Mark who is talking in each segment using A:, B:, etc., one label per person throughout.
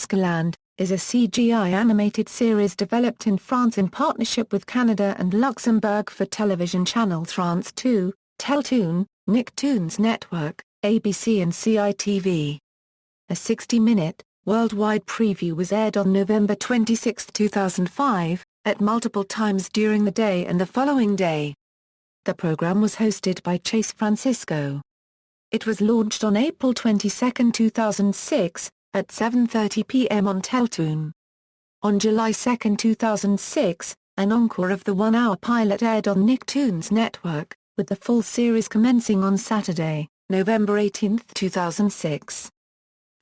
A: Skyland, is a CGI animated series developed in France in partnership with Canada and Luxembourg for television channel France 2, Teletoon, NickToons Network, ABC and CITV. A 60-minute, worldwide preview was aired on November 26, 2005, at multiple times during the day and the following day. The program was hosted by Chase Francisco. It was launched on April 22, 2006, at 7:30 p.m. on Teletoon. On July 2, 2006, an encore of the one-hour pilot aired on NickToons Network, with the full series commencing on Saturday, November 18, 2006.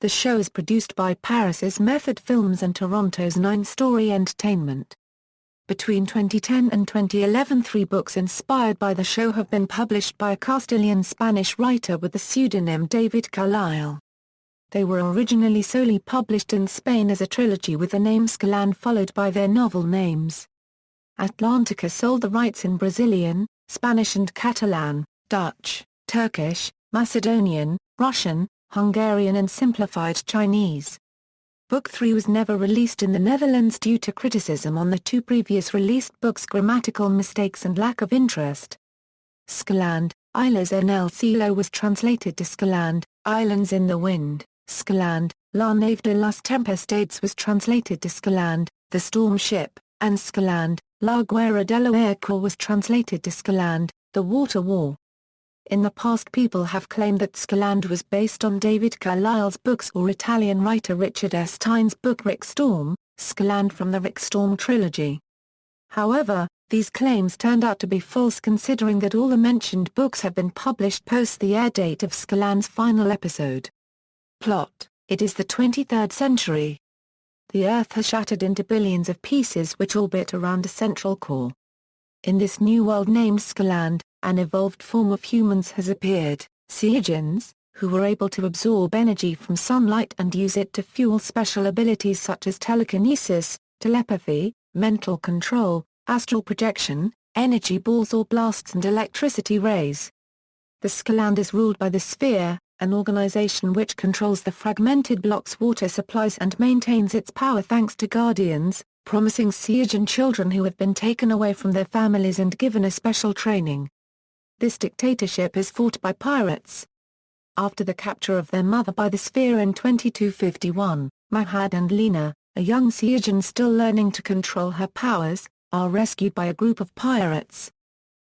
A: The show is produced by Paris's Method Films and Toronto's 9 Story Entertainment. Between 2010 and 2011, 3 books inspired by the show have been published by a Castilian-Spanish writer with the pseudonym David Carlyle. They were originally solely published in Spain as a trilogy with the name Skyland followed by their novel names. Atlantica sold the rights in Brazilian, Spanish and Catalan, Dutch, Turkish, Macedonian, Russian, Hungarian and simplified Chinese. Book 3 was never released in the Netherlands due to criticism on the 2 previous released books' grammatical mistakes and lack of interest. Skyland, Islas en el Cielo was translated to Skyland, Islands in the Wind. Skyland, La Nave de las Tempestades was translated to Skyland, The Storm Ship, and Skyland, La Guerra de la Aircore was translated to Skyland, The Water War. In the past, people have claimed that Skyland was based on David Carlyle's books or Italian writer Richard Stein's book Rick Storm, Skyland from the Rick Storm trilogy. However, these claims turned out to be false considering that all the mentioned books have been published post the air date of Skyland's final episode. Plot: it is the 23rd century. The Earth has shattered into billions of pieces which orbit around a central core. In this new world named Skyland, an evolved form of humans has appeared, Cy'Gens, who were able to absorb energy from sunlight and use it to fuel special abilities such as telekinesis, telepathy, mental control, astral projection, energy balls or blasts and electricity rays. The Skyland is ruled by the Sphere, an organization which controls the fragmented block's water supplies and maintains its power thanks to guardians, promising Cy'Gen children who have been taken away from their families and given a special training. This dictatorship is fought by pirates. After the capture of their mother by the Sphere in 2251, Mahad and Lena, a young Cy'Gen still learning to control her powers, are rescued by a group of pirates.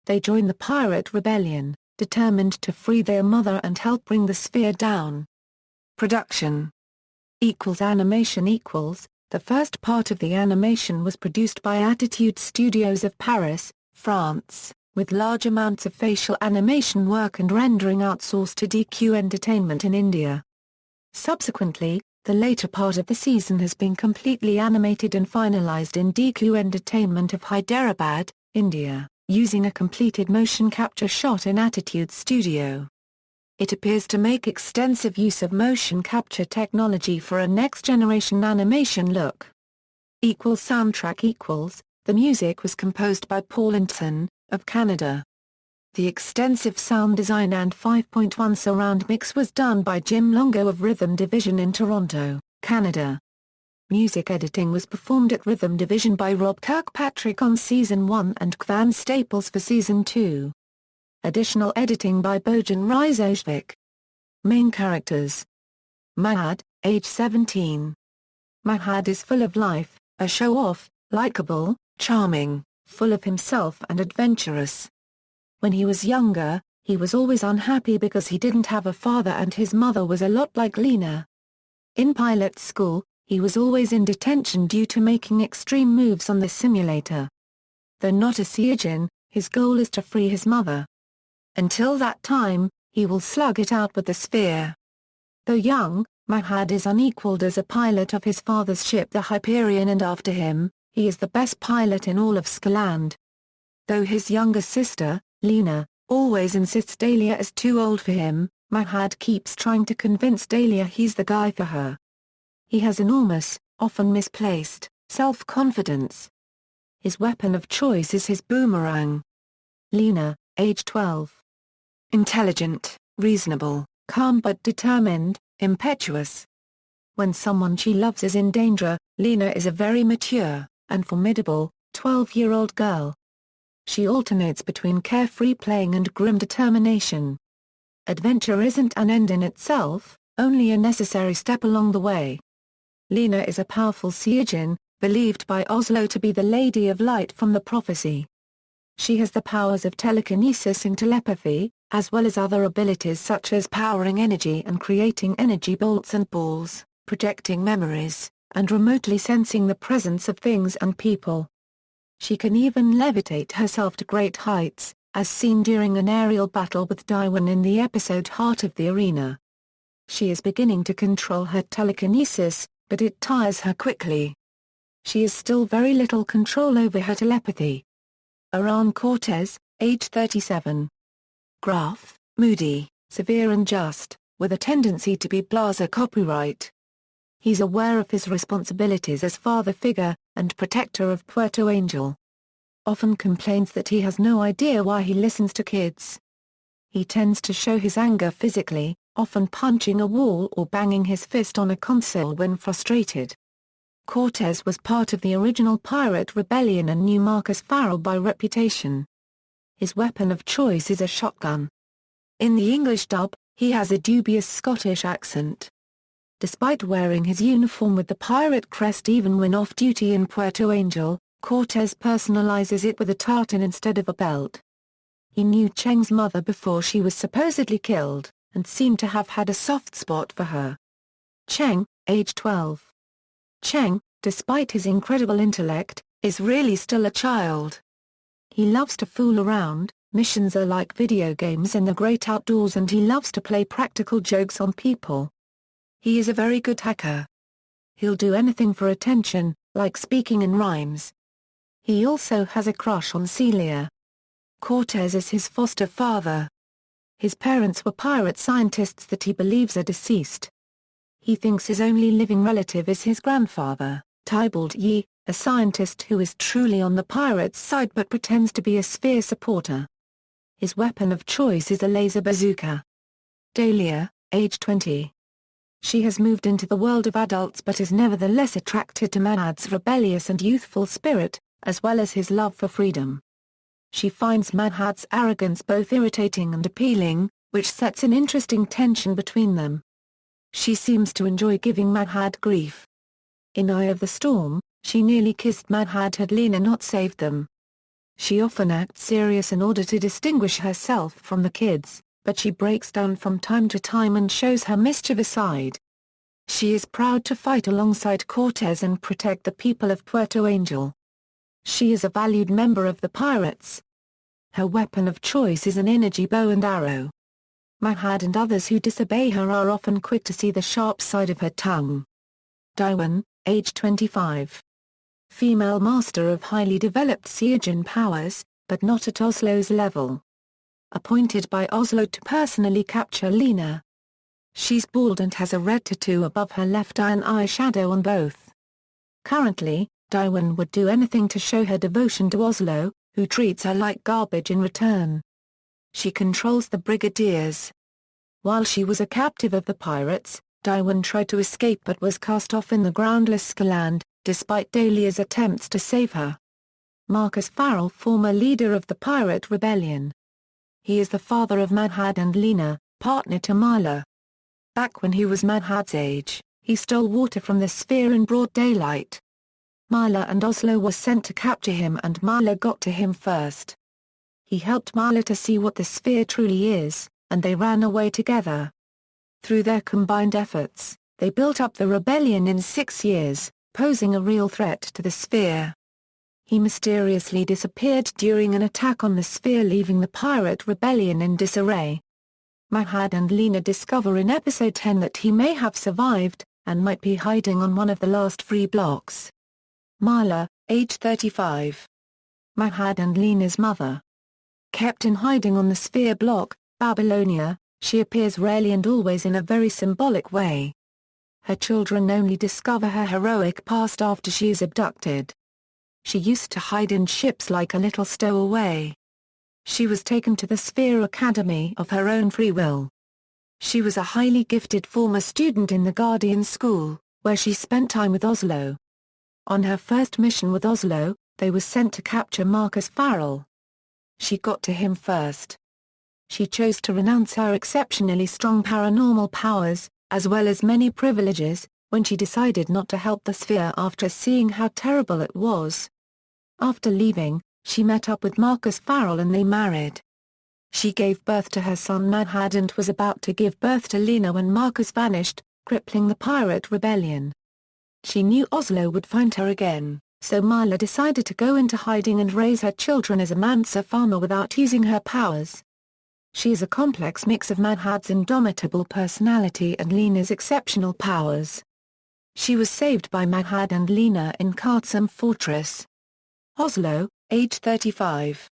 A: They join the pirate rebellion, determined to free their mother and help bring the Sphere down. Production =animation =. The first part of the animation was produced by Attitude Studios of Paris, France, with large amounts of facial animation work and rendering outsourced to DQ Entertainment in India. Subsequently, the later part of the season has been completely animated and finalized in DQ Entertainment of Hyderabad, India, using a completed motion capture shot in Attitude Studio. It appears to make extensive use of motion capture technology for a next-generation animation look. Soundtrack The music was composed by Paul Anton, of Canada. The extensive sound design and 5.1 surround mix was done by Jim Longo of Rhythm Division in Toronto, Canada. Music editing was performed at Rhythm Division by Rob Kirkpatrick on Season 1 and Kvan Staples for Season 2. Additional editing by Bojan Rizovic. Main characters: Mahad, age 17. Mahad is full of life, a show-off, likable, charming, full of himself and adventurous. When he was younger, he was always unhappy because he didn't have a father and his mother was a lot like Lena. In pilot school, he was always in detention due to making extreme moves on the simulator. Though not a Cy'Gen, his goal is to free his mother. Until that time, he will slug it out with the Sphere. Though young, Mahad is unequaled as a pilot of his father's ship the Hyperion, and after him, he is the best pilot in all of Skyland. Though his younger sister, Lena, always insists Dahlia is too old for him, Mahad keeps trying to convince Dahlia he's the guy for her. He has enormous, often misplaced, self-confidence. His weapon of choice is his boomerang. Lena, age 12. Intelligent, reasonable, calm but determined, impetuous. When someone she loves is in danger, Lena is a very mature and formidable 12-year-old girl. She alternates between carefree playing and grim determination. Adventure isn't an end in itself, only a necessary step along the way. Lena is a powerful Sejin, believed by Oslo to be the Lady of Light from the prophecy. She has the powers of telekinesis and telepathy, as well as other abilities such as powering energy and creating energy bolts and balls, projecting memories, and remotely sensing the presence of things and people. She can even levitate herself to great heights, as seen during an aerial battle with Daiwon in the episode Heart of the Arena. She is beginning to control her telekinesis, but it tires her quickly. She has still very little control over her telepathy. Aran Cortez, age 37. Gruff, moody, severe and just, with a tendency to be blasé copyright. He's aware of his responsibilities as father figure, and protector of Puerto Angel. Often complains that he has no idea why he listens to kids. He tends to show his anger physically, often punching a wall or banging his fist on a console when frustrated. Cortez was part of the original pirate rebellion and knew Marcus Farrell by reputation. His weapon of choice is a shotgun. In the English dub, he has a dubious Scottish accent. Despite wearing his uniform with the pirate crest even when off-duty in Puerto Angel, Cortez personalizes it with a tartan instead of a belt. He knew Cheng's mother before she was supposedly killed, and seemed to have had a soft spot for her. Cheng, age 12. Cheng, despite his incredible intellect, is really still a child. He loves to fool around, missions are like video games in the great outdoors, and he loves to play practical jokes on people. He is a very good hacker. He'll do anything for attention, like speaking in rhymes. He also has a crush on Celia. Cortez is his foster father. His parents were pirate scientists that he believes are deceased. He thinks his only living relative is his grandfather, Tybalt Yi, a scientist who is truly on the pirates' side but pretends to be a Sphere supporter. His weapon of choice is a laser bazooka. Dahlia, age 20. She has moved into the world of adults but is nevertheless attracted to Mahad's rebellious and youthful spirit, as well as his love for freedom. She finds Mahad's arrogance both irritating and appealing, which sets an interesting tension between them. She seems to enjoy giving Mahad grief. In Eye of the Storm, she nearly kissed Mahad had Lena not saved them. She often acts serious in order to distinguish herself from the kids, but she breaks down from time to time and shows her mischievous side. She is proud to fight alongside Cortez and protect the people of Puerto Angel. She is a valued member of the pirates. Her weapon of choice is an energy bow and arrow. Mahad and others who disobey her are often quick to see the sharp side of her tongue. Daiwon, age 25. Female master of highly developed Sejin powers, but not at Oslo's level. Appointed by Oslo to personally capture Lena. She's bald and has a red tattoo above her left eye and eyeshadow on both. Currently, Daiwon would do anything to show her devotion to Oslo, who treats her like garbage in return. She controls the brigadiers. While she was a captive of the pirates, Daiwon tried to escape but was cast off in the groundless Skyland, despite Dahlia's attempts to save her. Marcus Farrell, former leader of the pirate rebellion. He is the father of Mahad and Lena, partner to Mila. Back when he was Mahad's age, he stole water from the sphere in broad daylight. Mila and Oslo were sent to capture him and Mila got to him first. He helped Mila to see what the sphere truly is, and they ran away together. Through their combined efforts, they built up the rebellion in 6 years, posing a real threat to the sphere. He mysteriously disappeared during an attack on the sphere, leaving the pirate rebellion in disarray. Mahad and Lena discover in episode 10 that he may have survived, and might be hiding on one of the last free blocks. Mila, age 35. Mahad and Lena's mother. Kept in hiding on the sphere block, Babylonia, she appears rarely and always in a very symbolic way. Her children only discover her heroic past after she is abducted. She used to hide in ships like a little stowaway. She was taken to the Sphere Academy of her own free will. She was a highly gifted former student in the Guardian School, where she spent time with Oslo. On her first mission with Oslo, they were sent to capture Marcus Farrell. She got to him first. She chose to renounce her exceptionally strong paranormal powers, as well as many privileges, when she decided not to help the sphere after seeing how terrible it was. After leaving, she met up with Marcus Farrell and they married. She gave birth to her son Mahad and was about to give birth to Lena when Marcus vanished, crippling the pirate rebellion. She knew Oslo would find her again, so Mila decided to go into hiding and raise her children as a Mansa farmer without using her powers. She is a complex mix of Mahad's indomitable personality and Lena's exceptional powers. She was saved by Mahad and Lena in Kartsum Fortress. Oslo, age 35.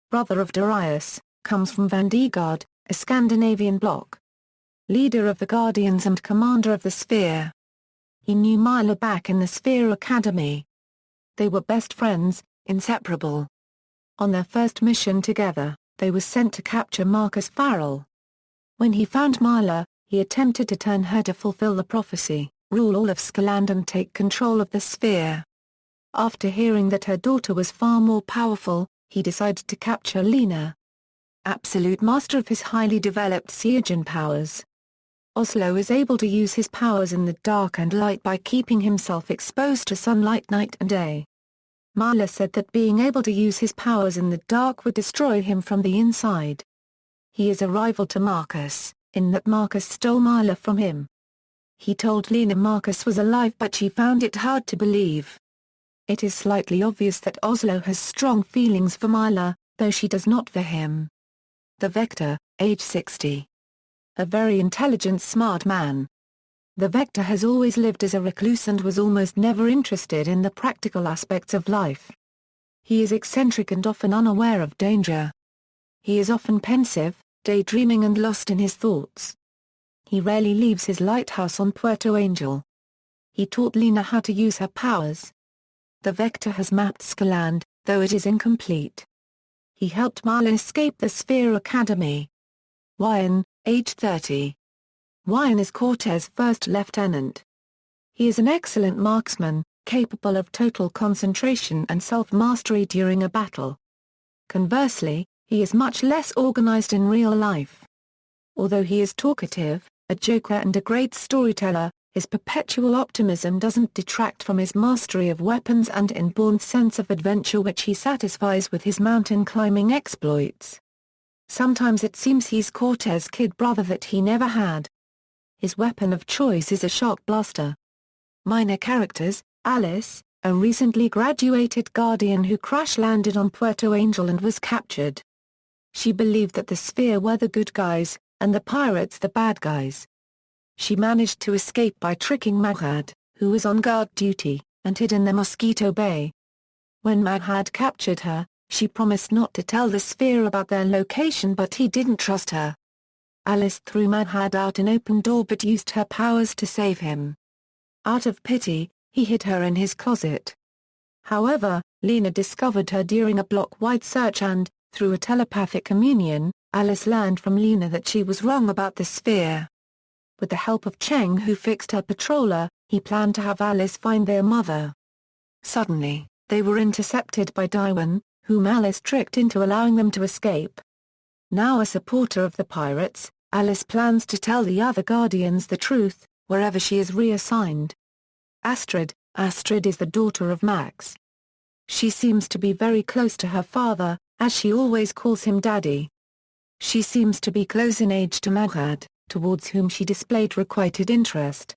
A: Brother of Darius, comes from Vandigard, a Scandinavian bloc. Leader of the Guardians and commander of the Sphere. He knew Mila back in the Sphere Academy. They were best friends, inseparable. On their first mission together, they were sent to capture Marcus Farrell. When he found Mila, he attempted to turn her to fulfill the prophecy, rule all of Skyland and take control of the Sphere. After hearing that her daughter was far more powerful, he decided to capture Lena. Absolute master of his highly developed Seogen powers. Oslo is able to use his powers in the dark and light by keeping himself exposed to sunlight night and day. Mila said that being able to use his powers in the dark would destroy him from the inside. He is a rival to Marcus, in that Marcus stole Mila from him. He told Lena Marcus was alive but she found it hard to believe. It is slightly obvious that Oslo has strong feelings for Mila, though she does not for him. The Vector, age 60. A very intelligent smart man. The Vector has always lived as a recluse and was almost never interested in the practical aspects of life. He is eccentric and often unaware of danger. He is often pensive, daydreaming and lost in his thoughts. He rarely leaves his lighthouse on Puerto Angel. He taught Lena how to use her powers. The Vector has mapped Skyland, though it is incomplete. He helped Mila escape the Sphere Academy. Wyan, age 30. Wyan is Cortez' first lieutenant. He is an excellent marksman, capable of total concentration and self-mastery during a battle. Conversely, he is much less organized in real life. Although he is talkative, a joker and a great storyteller, his perpetual optimism doesn't detract from his mastery of weapons and inborn sense of adventure which he satisfies with his mountain climbing exploits. Sometimes it seems he's Cortez' kid brother that he never had. His weapon of choice is a shock blaster. Minor characters: Alice, a recently graduated Guardian who crash-landed on Puerto Angel and was captured. She believed that the Sphere were the good guys, and the pirates the bad guys. She managed to escape by tricking Mahad, who was on guard duty, and hid in the Mosquito Bay. When Mahad captured her, she promised not to tell the Sphere about their location but he didn't trust her. Alice threw Mahad out an open door but used her powers to save him. Out of pity, he hid her in his closet. However, Lena discovered her during a block-wide search and, through a telepathic communion, Alice learned from Lena that she was wrong about the Sphere. With the help of Cheng who fixed her patroller, he planned to have Alice find their mother. Suddenly, they were intercepted by Daiwan, whom Alice tricked into allowing them to escape. Now a supporter of the pirates, Alice plans to tell the other Guardians the truth, wherever she is reassigned. Astrid is the daughter of Max. She seems to be very close to her father, as she always calls him Daddy. She seems to be close in age to Mahad, towards whom she displayed requited interest.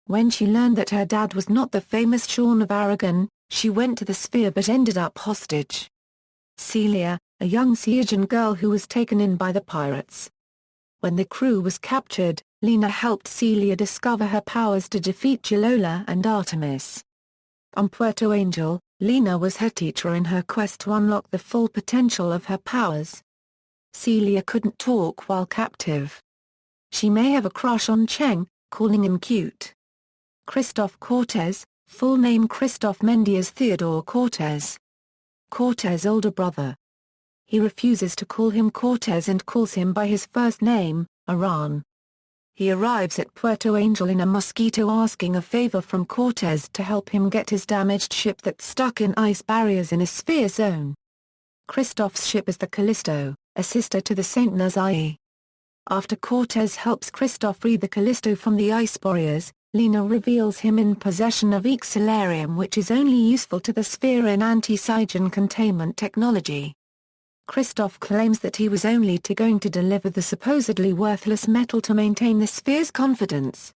A: When she learned that her dad was not the famous Sean of Aragon, she went to the Sphere but ended up hostage. Celia, a young Seogen girl who was taken in by the pirates. When the crew was captured, Lena helped Celia discover her powers to defeat Jalola and Artemis. On Puerto Angel, Lena was her teacher in her quest to unlock the full potential of her powers. Celia couldn't talk while captive. She may have a crush on Cheng, calling him cute. Christoph Cortez, full name Christoph Mendias Theodore Cortez. Cortez' older brother. He refuses to call him Cortez and calls him by his first name, Aran. He arrives at Puerto Angel in a Mosquito asking a favor from Cortez to help him get his damaged ship that's stuck in ice barriers in a sphere zone. Kristoff's ship is the Callisto, a sister to the Saint Nazai. After Cortez helps Kristoff free the Callisto from the ice barriers, Lena reveals him in possession of Excelarium, which is only useful to the sphere in anti-Cygen containment technology. Kristoff claims that he was only going to deliver the supposedly worthless metal to maintain the sphere's confidence.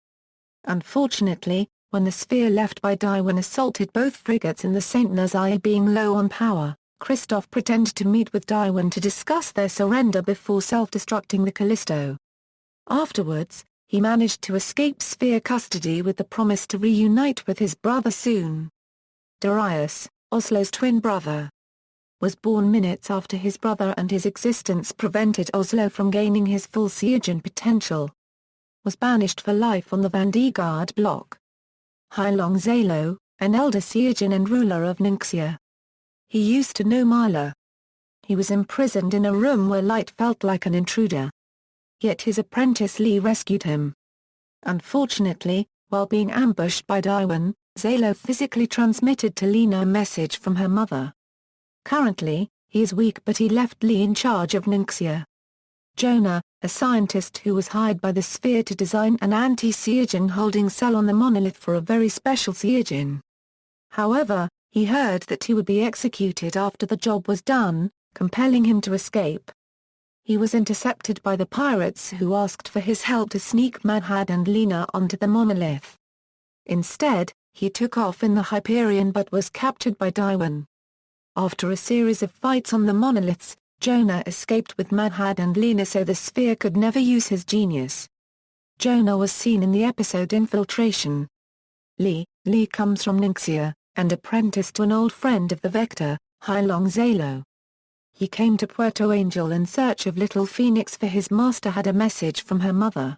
A: Unfortunately, when the sphere left by Darwin assaulted both frigates in the Saint Nazai being low on power, Kristoff pretended to meet with Darwin to discuss their surrender before self-destructing the Callisto. Afterwards, he managed to escape sphere custody with the promise to reunite with his brother soon. Darius, Oslo's twin brother, was born minutes after his brother, and his existence prevented Oslo from gaining his full Cygen potential. Was banished for life on the Vanguard block. Hailong Zalo, an elder Cygen and ruler of Ningxia. He used to know Mila. He was imprisoned in a room where light felt like an intruder. Yet his apprentice Lee rescued him. Unfortunately, while being ambushed by Darwin, Zalo physically transmitted to Lena a message from her mother. Currently, he is weak, but he left Lee in charge of Ningxia. Jonah, a scientist who was hired by the Sphere to design an anti-Cygen holding cell on the monolith for a very special Cygen. However, he heard that he would be executed after the job was done, compelling him to escape. He was intercepted by the pirates, who asked for his help to sneak Mahad and Lena onto the monolith. Instead, he took off in the Hyperion but was captured by Darwin. After a series of fights on the monoliths, Jonah escaped with Mahad and Lena so the Sphere could never use his genius. Jonah was seen in the episode Infiltration. Lee comes from Ningxia, and apprenticed to an old friend of the Vector, Hailong Zalo. He came to Puerto Angel in search of Little Phoenix, for his master had a message from her mother.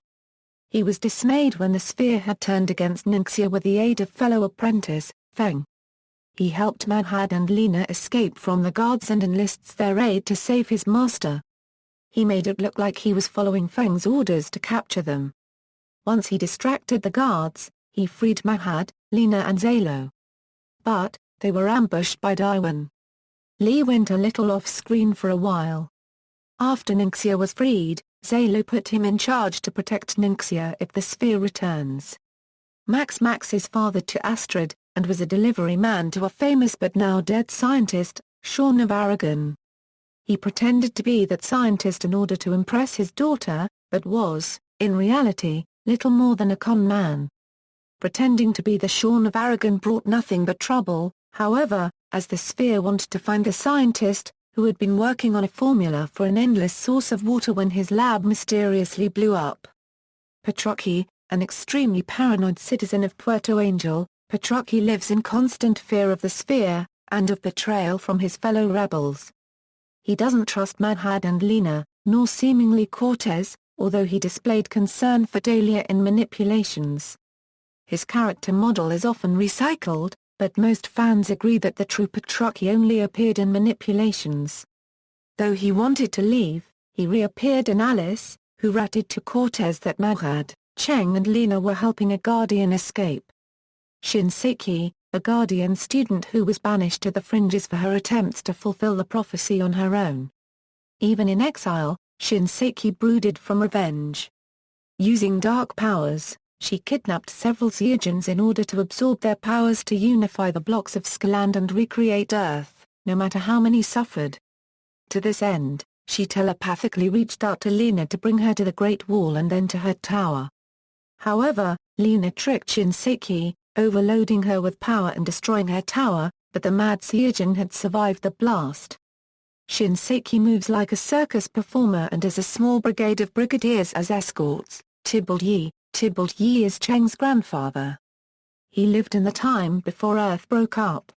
A: He was dismayed when the Sphere had turned against Ningxia with the aid of fellow apprentice, Feng. He helped Mahad and Lena escape from the guards and enlists their aid to save his master. He made it look like he was following Feng's orders to capture them. Once he distracted the guards, he freed Mahad, Lena and Zalo. But, they were ambushed by Darwin. Lee went a little off-screen for a while. After Ningxia was freed, Zalo put him in charge to protect Ningxia if the Sphere returns. Max is father to Astrid, and was a delivery man to a famous but now dead scientist, Sean of Aragon. He pretended to be that scientist in order to impress his daughter, but was, in reality, little more than a con man. Pretending to be the Sean of Aragon brought nothing but trouble, however, as the Sphere wanted to find the scientist, who had been working on a formula for an endless source of water when his lab mysteriously blew up. Petrucci, an extremely paranoid citizen of Puerto Angel, Petrucci lives in constant fear of the Sphere, and of betrayal from his fellow rebels. He doesn't trust Mahad and Lena, nor seemingly Cortez, although he displayed concern for Dahlia in manipulations. His character model is often recycled, but most fans agree that the true Petrucci only appeared in manipulations. Though he wanted to leave, he reappeared in Alice, who ratted to Cortez that Mahad, Cheng and Lena were helping a Guardian escape. Shinseki, a Guardian student who was banished to the fringes for her attempts to fulfill the prophecy on her own. Even in exile, Shinseki brooded from revenge. Using dark powers, she kidnapped several Cygens in order to absorb their powers to unify the blocks of Skyland and recreate Earth, no matter how many suffered. To this end, she telepathically reached out to Lena to bring her to the Great Wall and then to her tower. However, Lena tricked Shinseki, overloading her with power and destroying her tower, but the mad Cygen had survived the blast. Shinseki moves like a circus performer and has a small brigade of brigadiers as escorts. Tybalt Yi is Cheng's grandfather. He lived in the time before Earth broke up.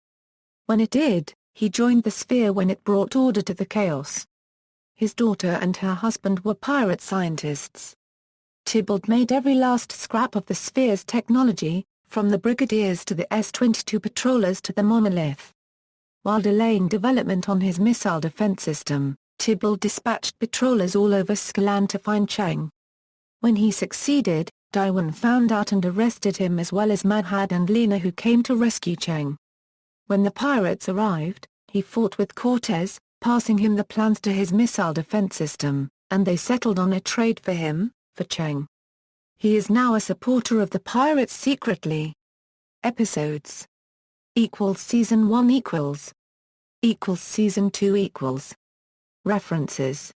A: When it did, he joined the Sphere when it brought order to the chaos. His daughter and her husband were pirate scientists. Tybalt made every last scrap of the Sphere's technology, from the Brigadiers to the S-22 patrollers to the monolith. While delaying development on his missile defense system, Tybalt dispatched patrollers all over Skyland to find Cheng. When he succeeded, Daiwan found out and arrested him as well as Mahad and Lena, who came to rescue Cheng. When the pirates arrived, he fought with Cortez, passing him the plans to his missile defense system, and they settled on a trade for him, for Cheng. He is now a supporter of the pirates secretly. Episodes Season 1 Season 2 References.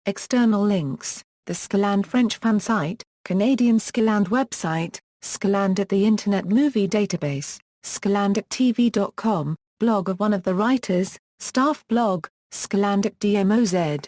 A: External links: the Skyland French fan site, Canadian Skyland website, Skyland at the Internet Movie Database, SkylandAtTV.com, blog of one of the writers, staff blog, Skyland at DMOZ.